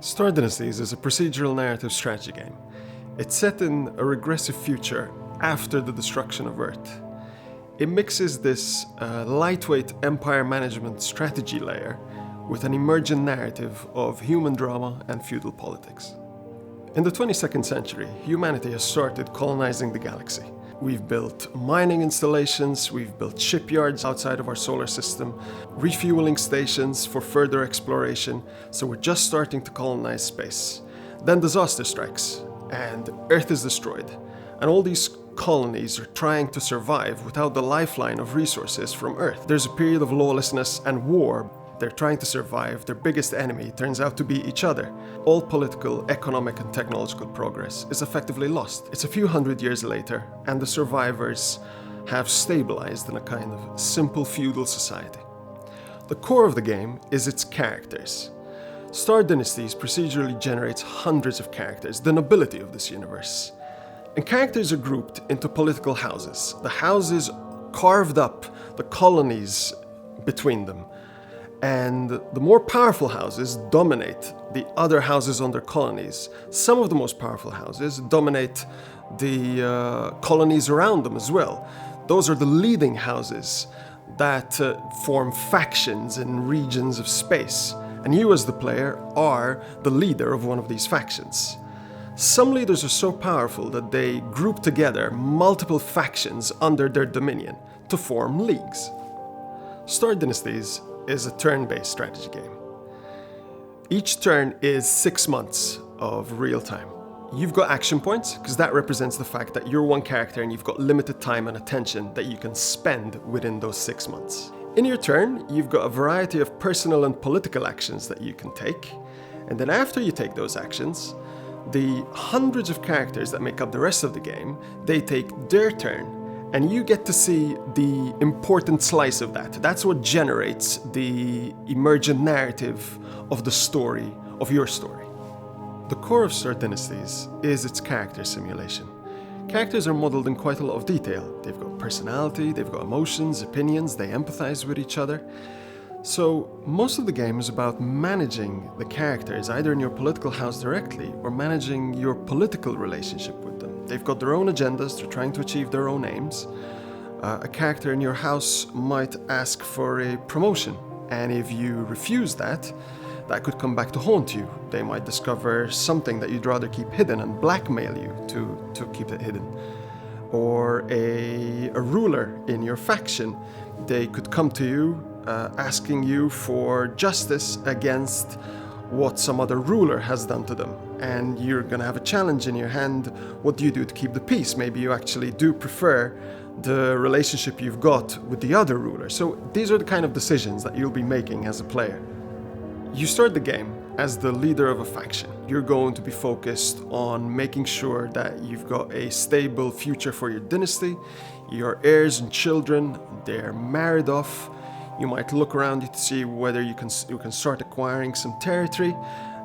Star Dynasties is a procedural narrative strategy game. It's set in a regressive future after the destruction of Earth. It mixes this lightweight empire management strategy layer with an emergent narrative of human drama and feudal politics. In the 22nd century, humanity has started colonizing the galaxy. We've built mining installations, we've built shipyards outside of our solar system, refueling stations for further exploration, so we're just starting to colonize space. Then disaster strikes, and Earth is destroyed, and all these colonies are trying to survive without the lifeline of resources from Earth. There's a period of lawlessness and war. They're trying to survive. Their biggest enemy turns out to be each other. All political, economic, and technological progress is effectively lost. It's a few hundred years later, and the survivors have stabilized in a kind of simple feudal society. The core of the game is its characters. Star Dynasties procedurally generates hundreds of characters, the nobility of this universe. And characters are grouped into political houses. The houses carved up the colonies between them. And the more powerful houses dominate the other houses on their colonies. Some of the most powerful houses dominate the colonies around them as well. Those are the leading houses that form factions in regions of space. And you as the player are the leader of one of these factions. Some leaders are so powerful that they group together multiple factions under their dominion to form leagues. Star Dynasties is a turn-based strategy game. Each turn is 6 months of real time. You've got action points, because that represents the fact that you're one character and you've got limited time and attention that you can spend within those 6 months. In your turn, you've got a variety of personal and political actions that you can take, and then after you take those actions, the hundreds of characters that make up the rest of the game, they take their turn. And you get to see the important slice of that. That's what generates the emergent narrative of the story, of your story. The core of Star Dynasties is its character simulation. Characters are modeled in quite a lot of detail. They've got personality, they've got emotions, opinions, they empathize with each other. So most of the game is about managing the characters, either in your political house directly or managing your political relationship with them. They've got their own agendas, they're trying to achieve their own aims. A character in your house might ask for a promotion, and if you refuse that, that could come back to haunt you. They might discover something that you'd rather keep hidden and blackmail you to keep it hidden. Or a ruler in your faction, they could come to you asking you for justice against what some other ruler has done to them, and you're gonna have a challenge in your hand. What do you do to keep the peace? Maybe you actually do prefer the relationship you've got with the other ruler. So these are the kind of decisions that you'll be making as a player. You start the game as the leader of a faction. You're going to be focused on making sure that you've got a stable future for your dynasty. Your heirs and children, they're married off. You might look around you to see whether you can start acquiring some territory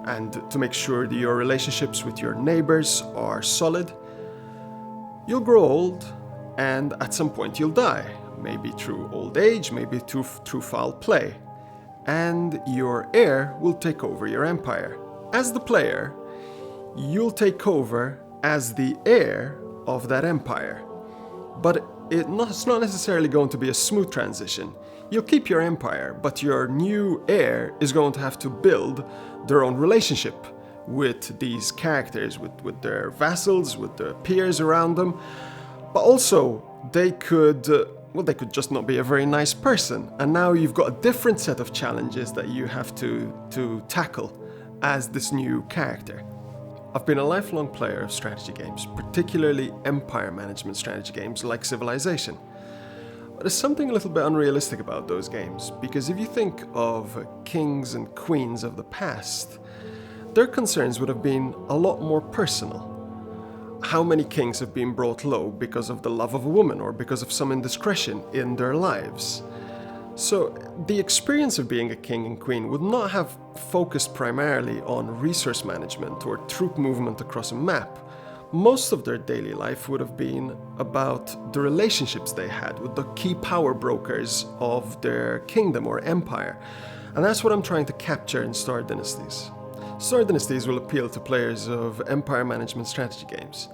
and to make sure that your relationships with your neighbors are solid. You'll grow old, and at some point you'll die. Maybe through old age, maybe through foul play. And your heir will take over your empire. As the player, you'll take over as the heir of that empire. But it's not necessarily going to be a smooth transition. You'll keep your empire, but your new heir is going to have to build their own relationship with these characters, with their vassals, with the peers around them. But also, they could just not be a very nice person. And now you've got a different set of challenges that you have to tackle as this new character. I've been a lifelong player of strategy games, particularly empire management strategy games like Civilization. But there's something a little bit unrealistic about those games, because if you think of kings and queens of the past, their concerns would have been a lot more personal. How many kings have been brought low because of the love of a woman or because of some indiscretion in their lives? So the experience of being a king and queen would not have focused primarily on resource management or troop movement across a map. Most of their daily life would have been about the relationships they had with the key power brokers of their kingdom or empire. And that's what I'm trying to capture in Star Dynasties. Star Dynasties will appeal to players of empire management strategy games,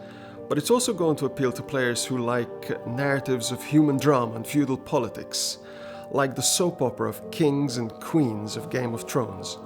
but it's also going to appeal to players who like narratives of human drama and feudal politics, like the soap opera of kings and queens of Game of Thrones.